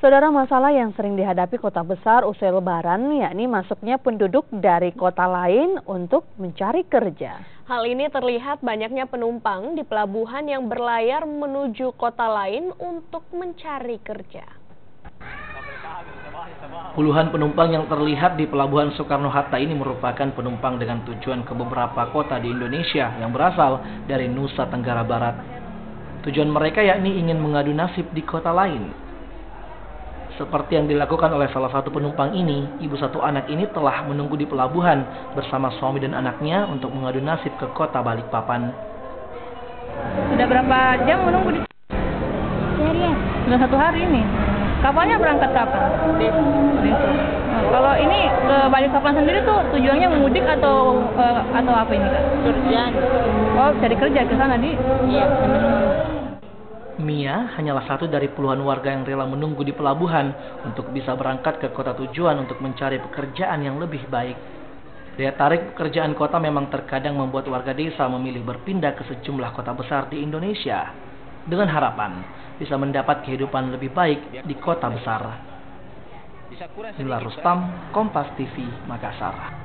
Saudara, masalah yang sering dihadapi kota besar usai Lebaran yakni masuknya penduduk dari kota lain untuk mencari kerja. Hal ini terlihat banyaknya penumpang di pelabuhan yang berlayar menuju kota lain untuk mencari kerja. Puluhan penumpang yang terlihat di Pelabuhan Soekarno-Hatta ini merupakan penumpang dengan tujuan ke beberapa kota di Indonesia yang berasal dari Nusa Tenggara Barat. Tujuan mereka yakni ingin mengadu nasib di kota lain. Seperti yang dilakukan oleh salah satu penumpang ini, ibu satu anak ini telah menunggu di pelabuhan bersama suami dan anaknya untuk mengadu nasib ke kota Balikpapan. Sudah berapa jam menunggu di seharian? Sudah 1 hari ini. Kapalnya berangkat kapan? Besok. Kalau ini ke Balikpapan sendiri tuh tujuannya mudik atau apa ini, Kak? Kerjaan. Oh, cari kerja ke sana di? Iya, Mia hanyalah satu dari puluhan warga yang rela menunggu di pelabuhan untuk bisa berangkat ke kota tujuan untuk mencari pekerjaan yang lebih baik. Daya tarik pekerjaan kota memang terkadang membuat warga desa memilih berpindah ke sejumlah kota besar di Indonesia dengan harapan bisa mendapat kehidupan lebih baik di kota besar. Nila Rustam, Kompas TV, Makassar.